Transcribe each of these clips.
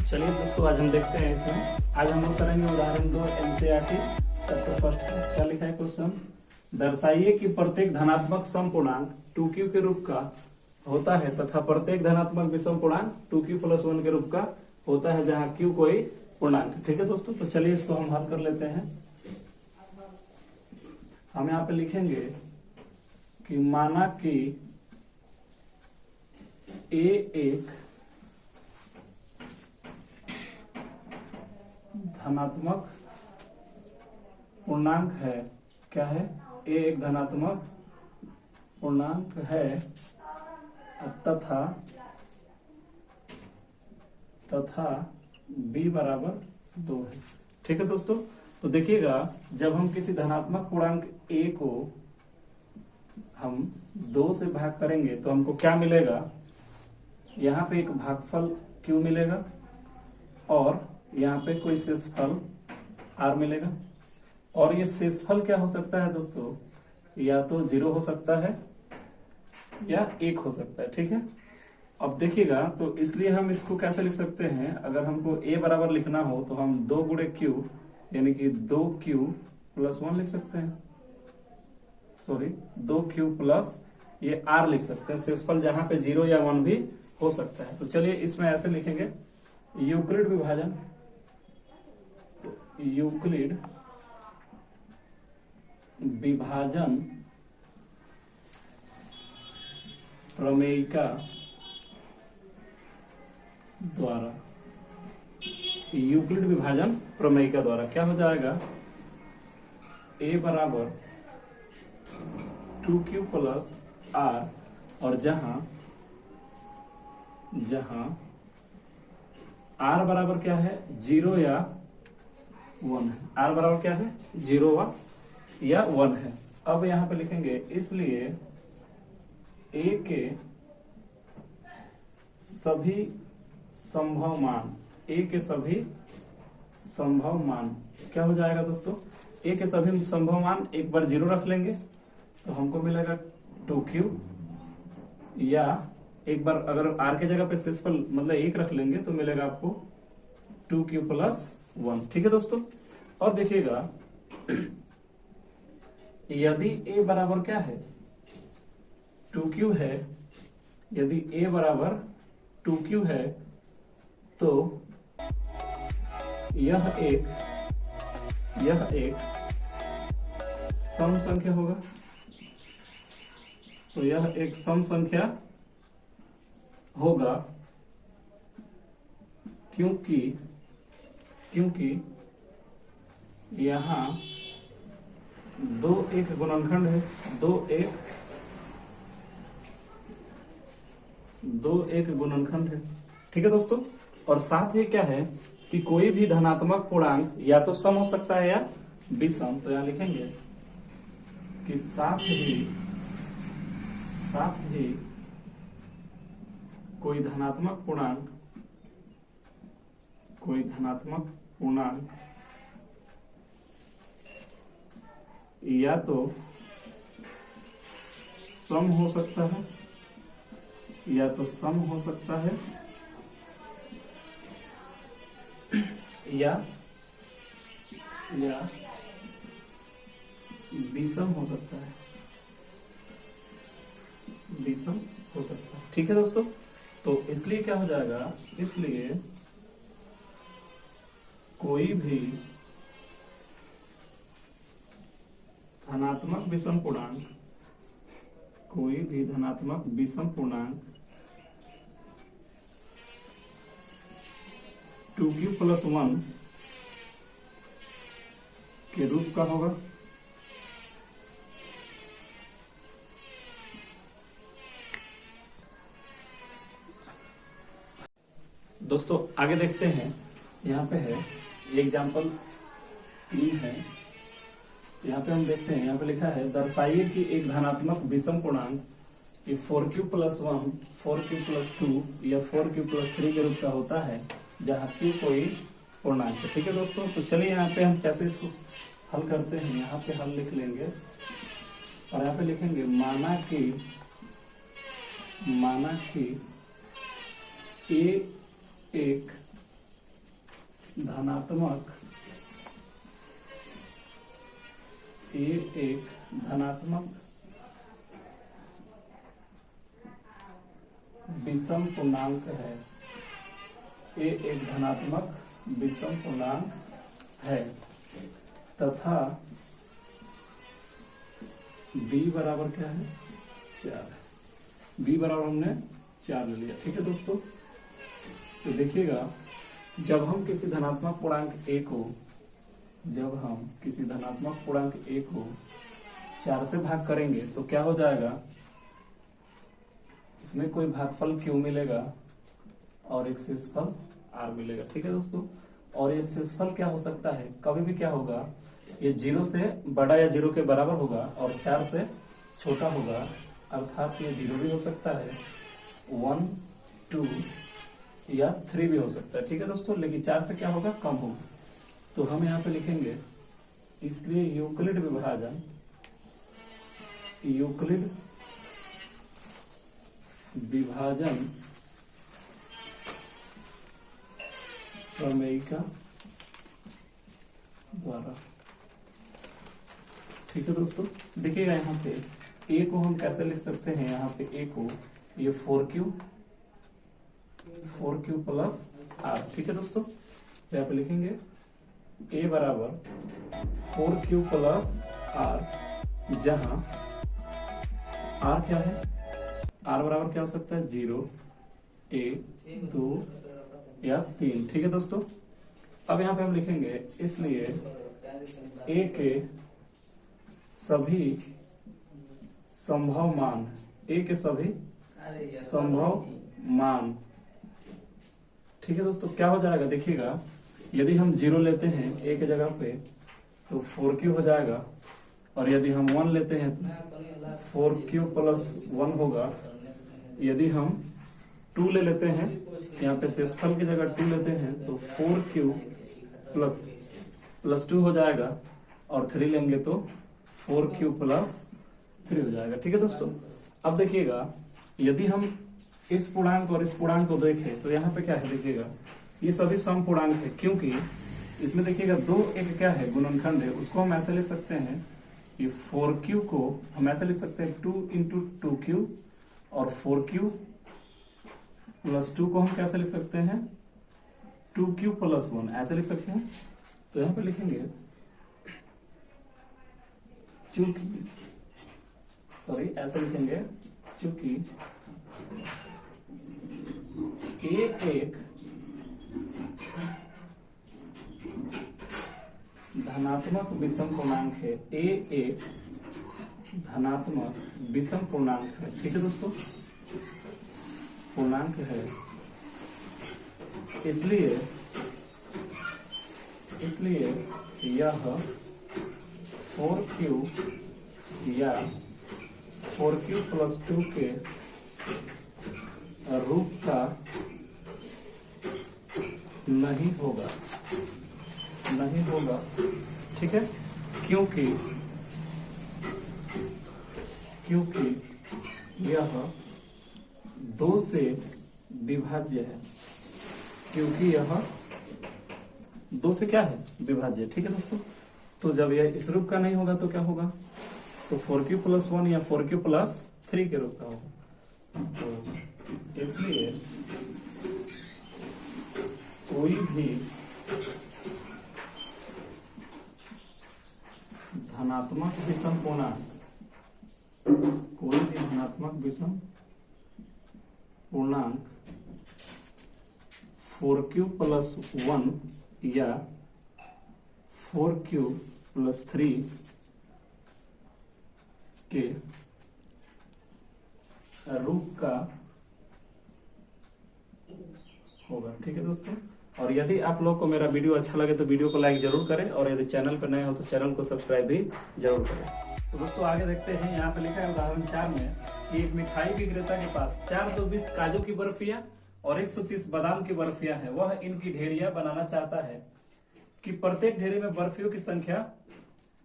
चलिए दोस्तों, आज हम देखते हैं इसमें। आज हम लोग करेंगे उदाहरण 2 एनसीईआरटी चैप्टर फर्स्ट का। क्या लिखा है क्वेश्चन? दर्शाइए कि प्रत्येक धनात्मक समपूर्णांक 2q के रूप का होता है तथा प्रत्येक धनात्मक विषम पूर्णांक 2q + 1 के रूप का होता है जहां q कोई पूर्णांक है। ठीक है दोस्तों, तो चलिए इसको हम हल कर लेते हैं। हम यहाँ पे लिखेंगे कि माना कि a एक धनात्मक पूर्णांक है। क्या है? a एक धनात्मक पूर्णांक है तथा b बराबर 2 है। ठीक है दोस्तों, तो देखिएगा, जब हम किसी धनात्मक पूर्णांक a को हम 2 से भाग करेंगे तो हमको क्या मिलेगा? यहाँ पे एक भागफल q मिलेगा और यहाँ पे कोई शेषफल r मिलेगा। और ये शेषफल क्या हो सकता है दोस्तों? या तो 0 हो सकता है या 1 हो सकता है। ठीक है, अब देखिएगा, तो इसलिए हम इसको कैसे लिख सकते हैं? अगर हमको a बराबर लिखना हो तो हम 2 गुणे q यानी कि 2q + 1 लिख सकते हैं। सॉरी, 2q प्लस ये r लिख सकते हैं। शेषफल जहां पे 0 या 1 भी हो सकता है। तो चलिए इसमें ऐसे लिखेंगे, यूक्लिड विभाजन, यूक्लिड विभाजन प्रमेयिका द्वारा, यूक्लिड विभाजन प्रमेयिका द्वारा क्या हो जाएगा? a बराबर 2q + r और जहां r बराबर क्या है? 0 या 1 है। r बराबर क्या है? 0 या 1 है। अब यहां पे लिखेंगे, इसलिए a के सभी संभव मान, a के सभी संभव मान क्या हो जाएगा दोस्तों? a के सभी संभव मान एक बार 0 रख लेंगे तो हमको मिलेगा 2q, या एक बार अगर r के जगह पे शेषफल मतलब 1 रख लेंगे तो मिलेगा आपको 2q + 1। ठीक है दोस्तों, और देखिएगा, यदि a बराबर क्या है? 2q है। यदि a बराबर 2q है तो यह एक सम संख्या होगा। तो यह एक सम संख्या होगा क्योंकि यहां 2 एक गुणनखंड है, 2 एक गुणनखंड है। ठीक है दोस्तों, और साथ ही क्या है कि कोई भी धनात्मक पूर्णांक या तो सम हो सकता है या विषम। तो यहां लिखेंगे कि साथ ही कोई धनात्मक पूर्णांक या तो सम हो सकता है या विषम हो सकता है। ठीक है दोस्तों, तो इसलिए क्या हो जाएगा? इसलिए कोई भी धनात्मक विषम पूर्णांक 2q + 1 के रूप का होगा। दोस्तों आगे देखते हैं, यहाँ पे है एग्जाम्पल 3 है। यहाँ पे हम देखते हैं, यहाँ पे लिखा है, दर्शाइए कि एक धनात्मक विषम पूर्णांक 4q + 1, 4q + 2 या 4q + 3 के रूप का होता है जहाँ q कोई पूर्णांक है। ठीक है दोस्तों, तो चलिए यहाँ पे हम कैसे इसको हल करते हैं। यहाँ पे हल लिख लेंगे और यहाँ पे लिखेंगे, माना कि a एक धनात्मक ए एक धनात्मक विषम पूर्णांक है। ए एक धनात्मक विषम पूर्णांक है तथा b बराबर क्या है 4। b बराबर हमने 4 ले लिया। ठीक है दोस्तों, तो देखिएगा जब हम किसी धनात्मक पूर्णांक a को 4 से भाग करेंगे तो क्या हो जाएगा, इसमें कोई भागफल q मिलेगा और एक शेषफल r मिलेगा। ठीक है दोस्तों, और ये शेषफल क्या हो सकता है, कभी भी क्या होगा, ये 0 से बड़ा या 0 के बराबर होगा और 4 से छोटा होगा, अर्थात ये 0 भी हो सकता है, 1, 2 या 3 भी हो सकता है। ठीक है दोस्तों, लेकिन 4 से क्या होगा, कम होगा। तो हम यहाँ पे लिखेंगे, इसलिए यूक्लिड विभाजन प्रमेयिका द्वारा। ठीक है दोस्तों, देखिएगा यहाँ पे a को हम कैसे लिख सकते हैं, यहाँ पे a को ये 4q प्लस r। ठीक है दोस्तों, तो यहाँ पे लिखेंगे a बराबर 4q प्लस r, जहां r क्या है, r बराबर क्या हो सकता है 0, 1, 2 या 3। ठीक है दोस्तों, अब यहाँ पे हम लिखेंगे, इसलिए a के सभी संभव मान, a के सभी संभव मान। ठीक है दोस्तों, क्या हो जाएगा, देखिएगा यदि हम 0 लेते हैं a के जगह पे तो 4q हो जाएगा, और यदि हम 1 लेते हैं तो 4q प्लस 1 होगा। यदि हम 2 ले लेते हैं, यहाँ पे शेषफल की जगह 2 लेते हैं तो 4q प्लस 2 हो जाएगा, और 3 लेंगे तो 4q प्लस 3 हो जाएगा। ठीक है दोस्तों, अब देखिएगा यदि हम इस पूर्णांक और इस पूर्णांक को देखें तो यहाँ पे क्या है, देखिएगा ये सभी सम पूर्णांक है, क्योंकि इसमें देखिएगा 2 एक क्या है, गुणनखंड है। उसको हम ऐसे लिख सकते हैं, ये 4q को हम ऐसे लिख सकते हैं 2 × 2q, और 4q प्लस 2 को हम कैसे लिख सकते हैं, 2q प्लस 1 ऐसे लिख सकते हैं। तो यहाँ पे लिखेंगे, ऐसे लिखेंगे, चूंकि a एक धनात्मक विषम पूर्णांक है, a एक धनात्मक विषम पूर्णांक है। ठीक है दोस्तों, पूर्णांक है, इसलिए यह 4q या 4q प्लस 2 के रूप का नहीं होगा। ठीक है, क्योंकि यह 2 से विभाज्य है, क्योंकि यह 2 से क्या है, विभाज्य। ठीक है दोस्तों, तो जब यह इस रूप का नहीं होगा तो क्या होगा, तो 4q प्लस 1 या 4q प्लस 3 के रूप का होगा। तो इसलिए कोई भी धनात्मक विषम पूर्णांक 4q प्लस 1 या 4q प्लस 3 के रूप का होगा। ठीक है दोस्तों, और यदि आप लोग को मेरा वीडियो अच्छा लगे तो वीडियो को लाइक जरूर करें, और यदि चैनल पर नए हो तो चैनल को सब्सक्राइब भी जरूर करें। तो दोस्तों आगे देखते हैं, यहाँ पे लिखा है उदाहरण 4 में कि एक मिठाई विक्रेता के पास 420 काजू की बर्फियां और 130 बादाम की बर्फियां हैं। वह इनकी ढेरियां बनाना चाहता है कि प्रत्येक ढेरी में बर्फियों की संख्या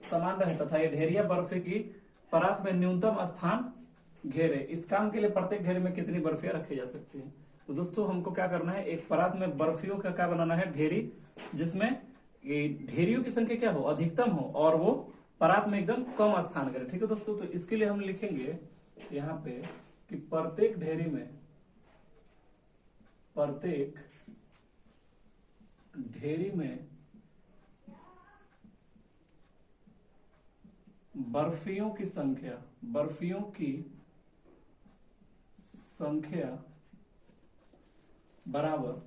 समान रहे तथा ये ढेरियां बर्फी की परात में न्यूनतम स्थान घेरे। इस काम के लिए प्रत्येक ढेरी में कितनी बर्फियां रखी जा सकती है। तो दोस्तों हमको क्या करना है, एक परात में बर्फियों का क्या बनाना है, ढेरी, जिसमें ये ढेरियों की संख्या क्या हो, अधिकतम हो, और वो परात में एकदम कम स्थान करे। ठीक है दोस्तों, तो इसके लिए हम लिखेंगे यहाँ पे कि प्रत्येक ढेरी में बर्फियों की संख्या बराबर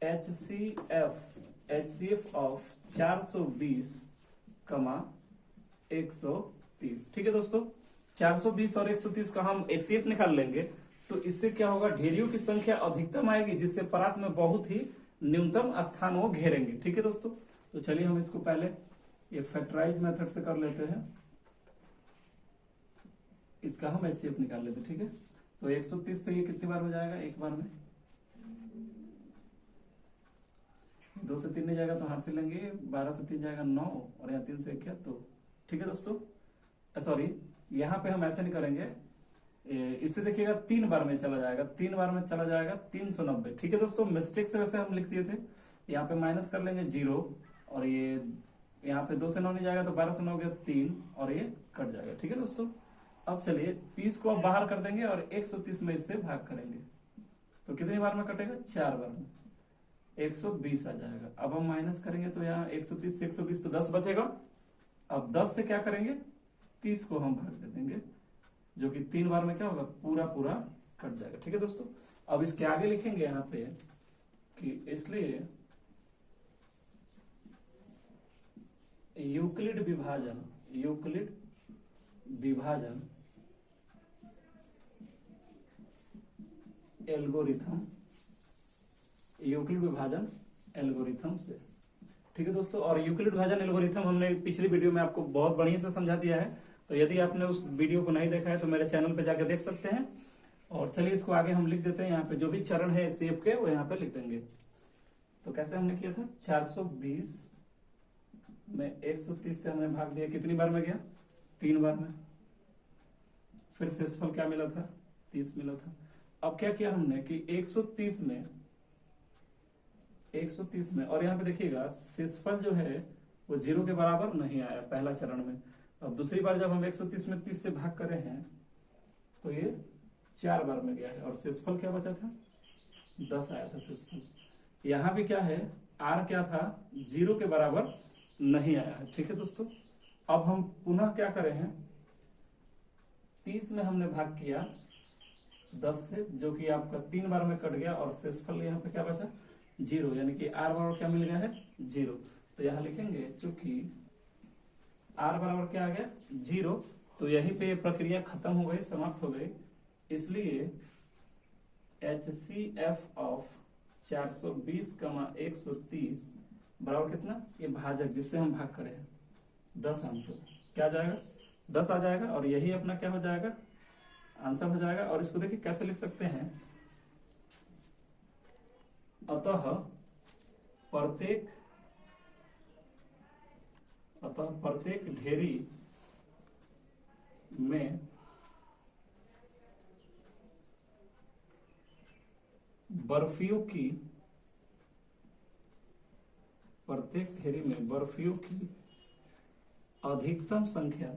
HCF ऑफ 420, 130। ठीक है दोस्तों, 420 और 130 का हम HCF निकाल लेंगे, तो इससे क्या होगा, ढेरियों की संख्या अधिकतम आएगी, जिससे परात में बहुत ही न्यूनतम स्थान वो घेरेंगे। ठीक है दोस्तों, तो चलिए हम इसको पहले ये फैक्टराइज मेथड से कर लेते हैं, इसका हम HCF निकाल लेते हैं। ठीक है, तो 130 से ये कितनी बार हो जाएगा, एक बार में, 2 से 3 नहीं जाएगा तो हाथ से लेंगे, 12 से 3 जाएगा 9, और यहाँ 3 से 1 तो। ठीक है दोस्तों, सॉरी यहाँ पे हम ऐसे नहीं करेंगे, इससे देखिएगा 3 बार में चला जाएगा, 3 बार में चला जाएगा 390। ठीक है दोस्तों, मिस्टेक से वैसे हम लिख दिए थे, यहाँ पे माइनस कर लेंगे 0, और ये यहाँ पे 2 से 9 नहीं जाएगा तो 12 से 9 गया 3, और ये कट जाएगा। ठीक है दोस्तों, अब चलिए 30 को अब बाहर कर देंगे और 130 में इससे भाग करेंगे, तो कितनी बार में कटेगा, 4 बार में, 120 आ जाएगा। अब हम माइनस करेंगे तो यहाँ 130 से 120 तो 10 बचेगा। अब 10 से क्या करेंगे, 30 को हम भाग दे देंगे, जो कि 3 बार में क्या होगा, पूरा पूरा कट जाएगा। ठीक है दोस्तों, अब इसके आगे लिखेंगे यहाँ पे कि इसलिए यूक्लिड विभाजन एल्गोरिथम से। ठीक है दोस्तों, और यूक्लिड विभाजन एल्गोरिथम हमने पिछली वीडियो में आपको बहुत बढ़िया से समझा दिया है, तो यदि आपने उस वीडियो को नहीं देखा है तो मेरे चैनल पे जाकर देख सकते हैं। और चलिए इसको आगे हम लिख देते हैं, यहाँ पे जो भी चरण है शेप के वो यहाँ पे लिख देंगे। तो कैसे हमने किया था, 420 में 130 से हमने भाग दिया, कितनी बार में गया, 3 बार में, फिर शेषफल क्या मिला था, 30 मिला था। अब क्या किया हमने कि 130 में, और यहाँ पे देखिएगा शेषफल जो है वो 0 के बराबर नहीं आया पहला चरण में। अब दूसरी बार जब हम 130 में 30 से भाग कर रहे हैं तो ये 4 बार में गया है, और शेषफल क्या बचा था, 10 आया था शेषफल। यहाँ भी क्या है, R क्या था, 0 के बराबर नहीं आया है। ठीक है दोस्तों, अब हम पुनः क्या कर रहे हैं, 30 में हमने भाग किया 10 से, जो कि आपका 3 बार में कट गया, और शेषफल यहाँ पे क्या बचा, 0, यानी कि R बराबर क्या मिल गया है, 0। तो यहाँ लिखेंगे चूंकि R बराबर क्या आ गया, 0, तो यहीं पे प्रक्रिया खत्म हो गई, समाप्त हो गई। इसलिए HCF ऑफ 420, 130 बराबर कितना, ये भाजक जिससे हम भाग करें 10 आंसर क्या आ जाएगा, 10 आ जाएगा, और यही अपना क्या हो जाएगा, आंसर हो जाएगा। और इसको देखिए कैसे लिख सकते हैं, अतः प्रत्येक ढेरी में बर्फियों की अधिकतम संख्या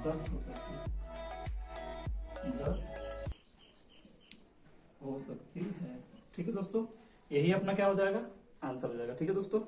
10 हो सकती है, 10 हो सकती है। ठीक है दोस्तों, यही अपना क्या हो जाएगा, आंसर हो जाएगा। ठीक है दोस्तों।